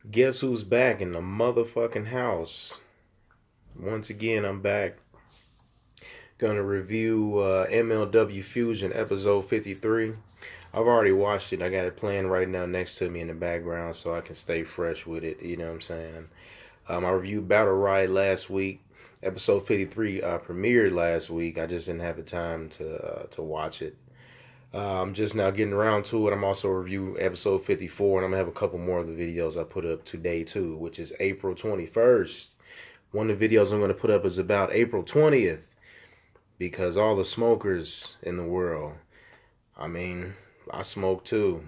Guess who's back in the motherfucking house? Once again, I'm back. Gonna review MLW Fusion episode 53. I've already watched it. I got it playing right now next to me in the background so I can stay fresh with it. You know what I'm saying? I reviewed Battle Riot last week. Episode 53 premiered last week. I just didn't have the time to watch it. I'm just now getting around to it. I'm also reviewing episode 54, and I'm going to have a couple more of the videos I put up today, too, which is April 21st. One of the videos I'm going to put up is about April 20th, because all the smokers in the world, I mean, I smoke, too.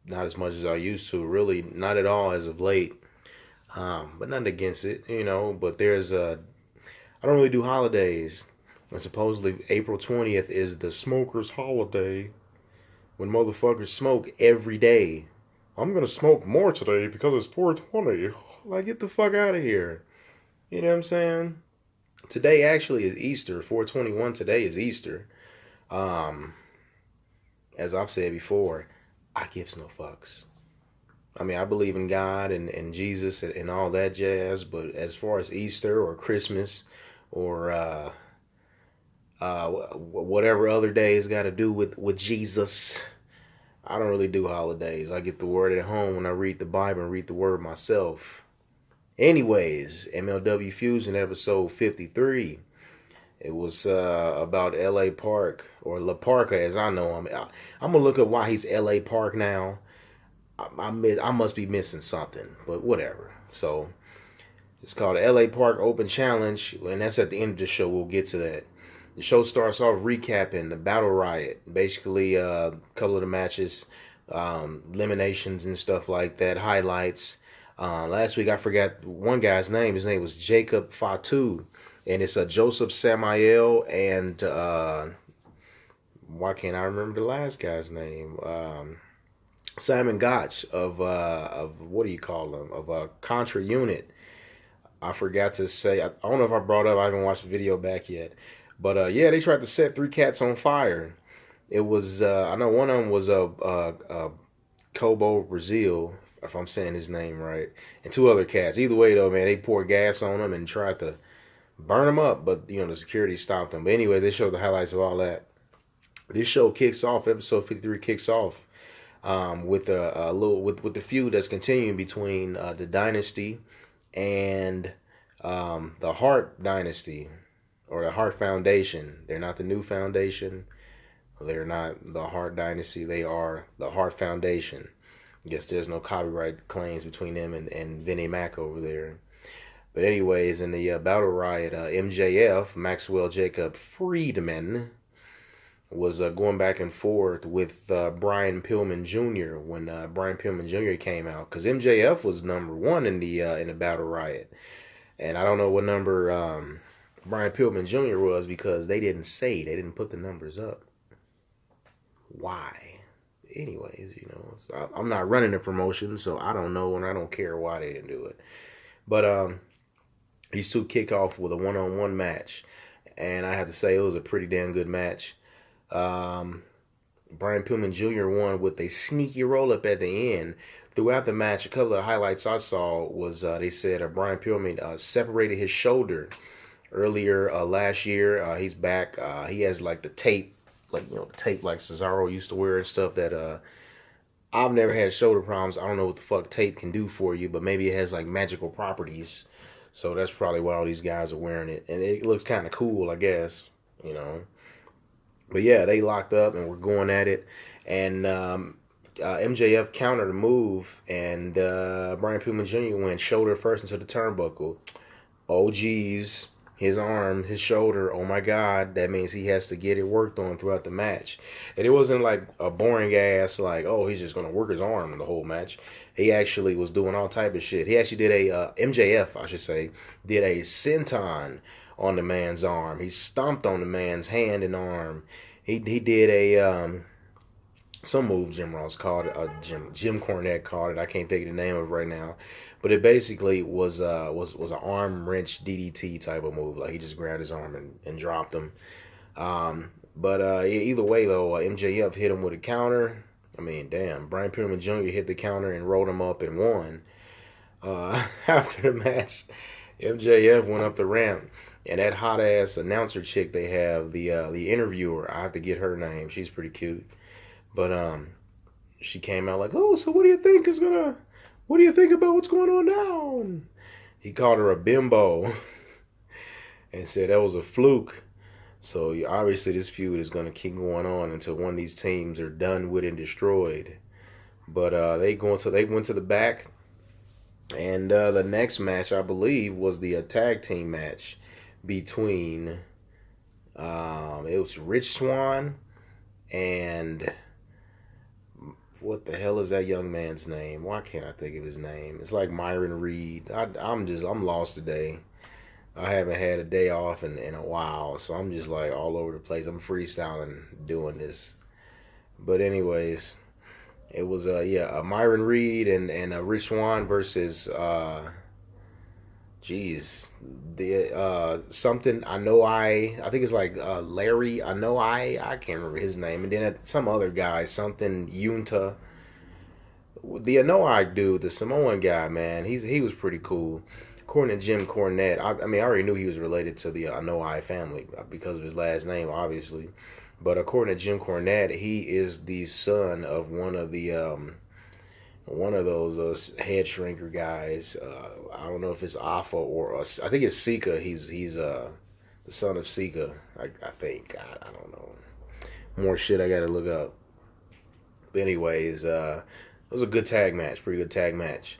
Not as much as I used to, really, not at all as of late, but nothing against it, you know, but I don't really do holidays. And supposedly April 20th is the smokers' holiday when motherfuckers smoke every day. I'm going to smoke more today because it's 420. Like, get the fuck out of here. You know what I'm saying? Today actually is Easter. 421 today is Easter. As I've said before, I gives no fucks. I mean, I believe in God and Jesus and all that jazz, but as far as Easter or Christmas or whatever other days got to do with Jesus, I don't really do holidays. I get the word at home when I read the Bible and read the word myself. Anyways, MLW Fusion episode 53. It was about L.A. Park, or La Parka as I know him. I'm going to look up why he's L.A. Park now. I must be missing something, but whatever. So, it's called L.A. Park Open Challenge, and that's at the end of the show. We'll get to that. The show starts off recapping the Battle Riot. Basically, a couple of the matches, eliminations and stuff like that, highlights. Last week, I forgot one guy's name. His name was Jacob Fatu. And it's Joseph Samael and, why can't I remember the last guy's name? Simon Gotch of what do you call them? Of Contra Unit. I forgot to say, I don't know if I brought up, I haven't watched the video back yet. But yeah, they tried to set three cats on fire. It was, I know one of them was Cobo Brazil, if I'm saying his name right, and two other cats. Either way, though, man, they poured gas on them and tried to burn them up, but you know the security stopped them. But anyway, they showed the highlights of all that. This show kicks off. Episode 53 kicks off with a little with the feud that's continuing between the Dynasty and the Hart Dynasty. Or the Hart Foundation. They're not the new foundation. They're not the Hart Dynasty. They are the Hart Foundation. I guess there's no copyright claims between them and Vinnie Mac over there. But anyways, in the Battle Riot, MJF, Maxwell Jacob Friedman, was going back and forth with Brian Pillman Jr. when Brian Pillman Jr. came out. Because MJF was number one in the Battle Riot. And I don't know what number Brian Pillman Jr. was because they didn't say. They didn't put the numbers up. Why? Anyways, you know, so I'm not running the promotion, so I don't know and I don't care why they didn't do it. But these two kick off with a one-on-one match. And I have to say it was a pretty damn good match. Brian Pillman Jr. won with a sneaky roll-up at the end. Throughout the match, a couple of highlights I saw was they said Brian Pillman separated his shoulder earlier last year. He's back. He has like the tape, like the tape like Cesaro used to wear and stuff. That I've never had shoulder problems. I don't know what the fuck tape can do for you, but maybe it has like magical properties. So that's probably why all these guys are wearing it, and it looks kind of cool, I guess. You know. But yeah, they locked up and we're going at it, and MJF countered a move, and Brian Pillman Jr. went shoulder first into the turnbuckle. Oh geez. His arm, his shoulder, oh my God, that means he has to get it worked on throughout the match. And it wasn't like a boring ass, like, oh, he's just going to work his arm in the whole match. He actually was doing all type of shit. He actually did MJF, I should say, did a senton on the man's arm. He stomped on the man's hand and arm. He did a, some move Jim Ross called it, Jim Cornette called it. I can't think of the name of it right now. But it basically was an arm wrench DDT type of move. Like he just grabbed his arm and dropped him. But either way though, MJF hit him with a counter. I mean, damn, Brian Pillman Jr. hit the counter and rolled him up and won. After the match, MJF went up the ramp, and that hot ass announcer chick they have, the interviewer, I have to get her name. She's pretty cute, but she came out like, "Oh, so what do you think is gonna? What do you think about what's going on now?" And he called her a bimbo, and said that was a fluke. So obviously this feud is gonna keep going on until one of these teams are done with and destroyed. But they went to the back. And the next match, I believe, was the tag team match between it was Rich Swann and what the hell is that young man's name? Why can't I think of his name? It's like Myron Reed. I'm lost today. I haven't had a day off in a while, so I'm just like all over the place. I'm freestyling doing this. But anyways, it was Myron Reed and Rich Swann versus the something I think it's like Larry I can't remember his name, and then some other guy something Yunta. The Anoa'i dude, the Samoan guy, man, he was pretty cool. According to Jim Cornette, I mean I already knew he was related to the Anoa'i family because of his last name, obviously. But according to Jim Cornette, he is the son of one of those head shrinker guys. I don't know if it's Alpha or I think it's Sika. He's the son of Sika. I think I don't know. More shit I gotta look up. But anyways, it was a good tag match. Pretty good tag match.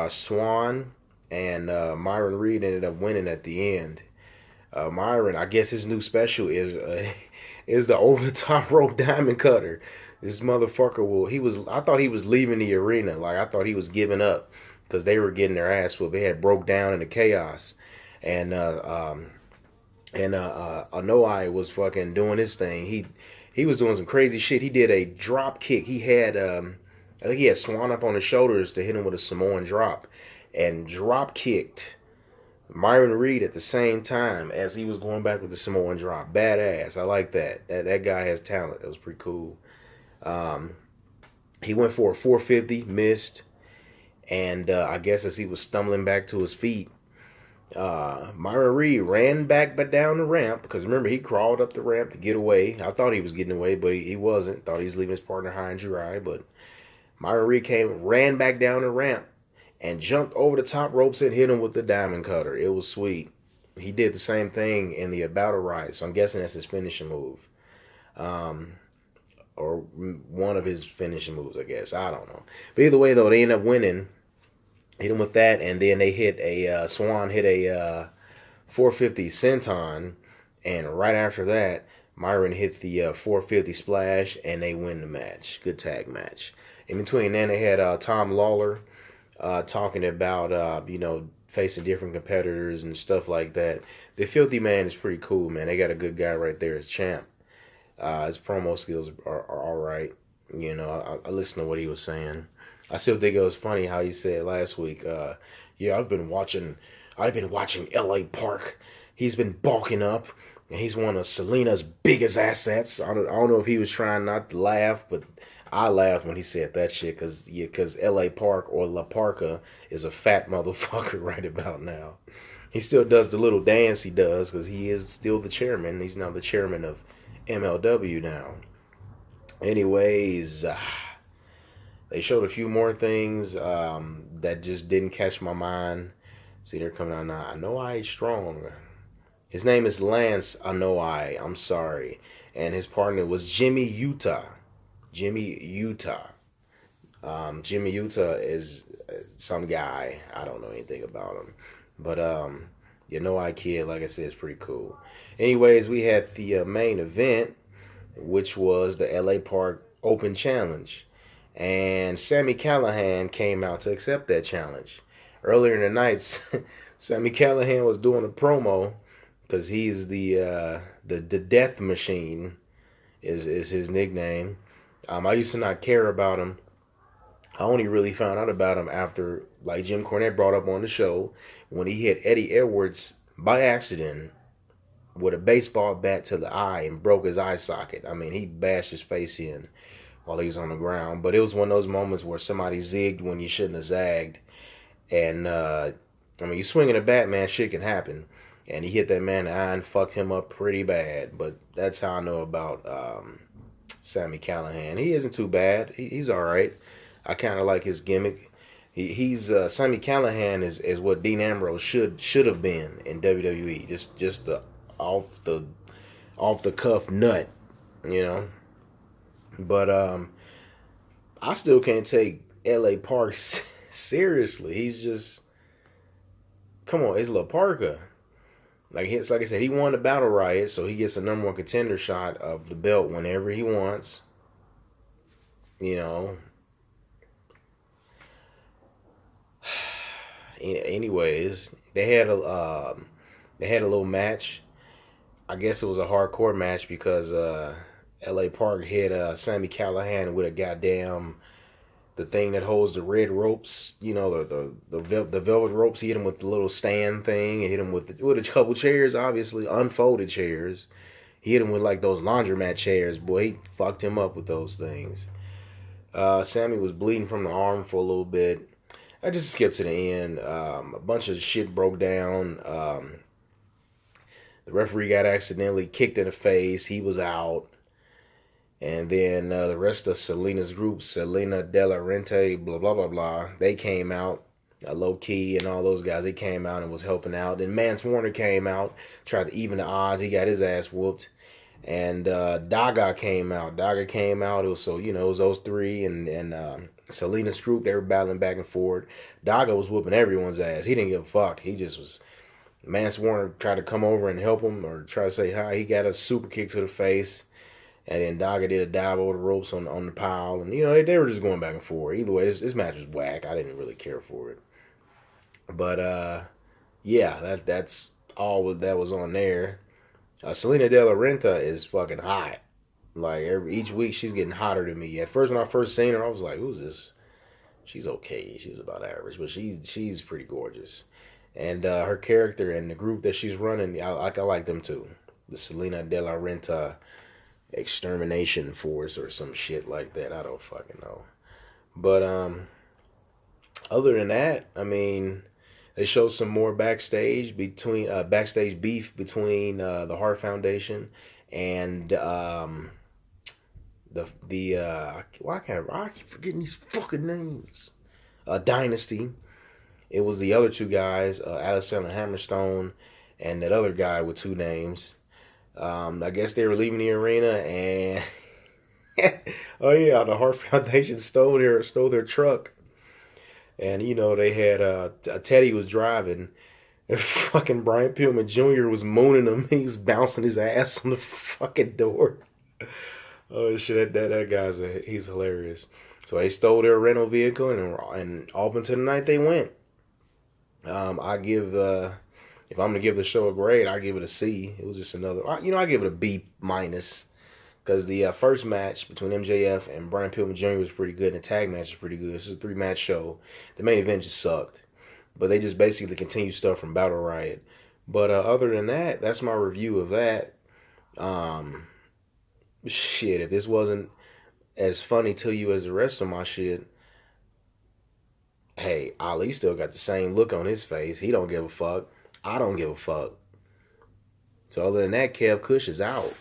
Swan and Myron Reed ended up winning at the end. Myron, I guess his new special is the over the top rope diamond cutter. This motherfucker I thought he was leaving the arena. Like I thought he was giving up because they were getting their ass whooped. They had broke down in the chaos, and Anoa'i was fucking doing his thing. He was doing some crazy shit. He did a drop kick. He had I think he had Swan up on his shoulders to hit him with a Samoan drop, and drop kicked Myron Reed at the same time as he was going back with the Samoan drop. Badass. I like that. That guy has talent. That was pretty cool. He went for a 450, missed, and I guess as he was stumbling back to his feet, Myron Reed ran back but down the ramp, because remember he crawled up the ramp to get away. I thought he was getting away, but he wasn't. Thought he was leaving his partner high and dry, but Myron Reed ran back down the ramp and jumped over the top ropes and hit him with the diamond cutter. It was sweet. He did the same thing in the Battle Riot, so I'm guessing that's his finishing move. Or one of his finishing moves, I guess. I don't know. But either way, though, they ended up winning. Hit him with that, and then they hit Swan hit a 450 senton, and right after that, Myron hit the 450 splash, and they win the match. Good tag match. In between then, they had Tom Lawler talking about, facing different competitors and stuff like that. The Filthy Man is pretty cool, man. They got a good guy right there as champ. His promo skills are all right. I listened to what he was saying. I still think it was funny how he said last week, I've been watching LA Park. He's been bulking up, and he's one of Selena's biggest assets. I don't know if he was trying not to laugh, but I laughed when he said that shit, because LA Park or La Parka is a fat motherfucker right about now. He still does the little dance he does because he is still the chairman. He's now the chairman of MLW now. Anyways, they showed a few more things that just didn't catch my mind. See, they're coming out now. Anoa'i strong. His name is Lance Anoa'i. I'm sorry. And his partner was Jimmy Utah. Jimmy Utah is some guy. I don't know anything about him. But the Anoa'i kid, like I said, is pretty cool. Anyways, we had the main event, which was the LA Park Open Challenge. And Sami Callihan came out to accept that challenge. Earlier in the night, Sami Callihan was doing a promo because he's the Death Machine is his nickname. I used to not care about him. I only really found out about him after, like Jim Cornette brought up on the show, when he hit Eddie Edwards by accident with a baseball bat to the eye and broke his eye socket. I mean, he bashed his face in while he was on the ground. But it was one of those moments where somebody zigged when you shouldn't have zagged. And I mean, you swinging a bat, man, shit can happen. And he hit that man in the eye and fucked him up pretty bad. But that's how I know about Sammy Callahan. He isn't too bad. He's all right. I kind of like his gimmick. He's Sammy Callahan is what Dean Ambrose should have been in WWE. Just the off the cuff nut, you know. But I still can't take L.A. Park seriously. He's just, come on, it's La Parka. Like I said, he won the Battle Riot, so he gets a number one contender shot of the belt whenever he wants. You know. Anyways, they had a little match. I guess it was a hardcore match because L.A. Park hit Sammy Callahan with a goddamn the thing that holds the red ropes, you know, the velvet ropes. He hit him with the little stand thing, and hit him with a couple chairs, obviously unfolded chairs. He hit him with like those laundromat chairs. Boy, he fucked him up with those things. Sammy was bleeding from the arm for a little bit. I just skipped to the end. A bunch of shit broke down. The referee got accidentally kicked in the face. He was out. And then the rest of Selena's group, Selena De La Renta, blah, blah, blah, blah, they came out. Low Key and all those guys, they came out and was helping out. Then Mance Warner came out, tried to even the odds. He got his ass whooped. And Daga came out. It was it was those three and Selena's group. They were battling back and forth. Daga was whooping everyone's ass. He didn't give a fuck. He just was. Mance Warner tried to come over and help him or try to say hi. He got a super kick to the face. And then Daga did a dive over the ropes on the pile. And, they were just going back and forth. Either way, this match was whack. I didn't really care for it. But, yeah, that's all that was on there. Selena De La Renta is fucking hot. Like, each week she's getting hotter than me. At first, when I first seen her, I was like, who's this? She's okay. She's about average. But she's pretty gorgeous. And her character and the group that she's running, I like them too. The Selena De La Renta Extermination Force or some shit like that. I don't fucking know. But other than that, I mean, they showed some more backstage beef between the Hart Foundation and I keep forgetting these fucking names. Dynasty. It was the other two guys, Alexander Hammerstone and that other guy with two names. I guess they were leaving the arena and oh yeah, the Hart Foundation stole their truck. And they had Teddy was driving and fucking Brian Pillman Jr. was mooning him. He was bouncing his ass on the fucking door. Oh shit, that guy's he's hilarious. So they stole their rental vehicle and off into the night they went. I give if I'm gonna give the show a grade, I give it a C. It was just another, I give it a B minus because the first match between MJF and Brian Pillman Jr. was pretty good, and the tag match was pretty good. This is a 3-match show. The main event just sucked, but they just basically continue stuff from Battle Riot. But other than that, that's my review of that. Shit, if this wasn't as funny to you as the rest of my shit, hey, Ali still got the same look on his face. He don't give a fuck. I don't give a fuck. So other than that, Kev Kush is out.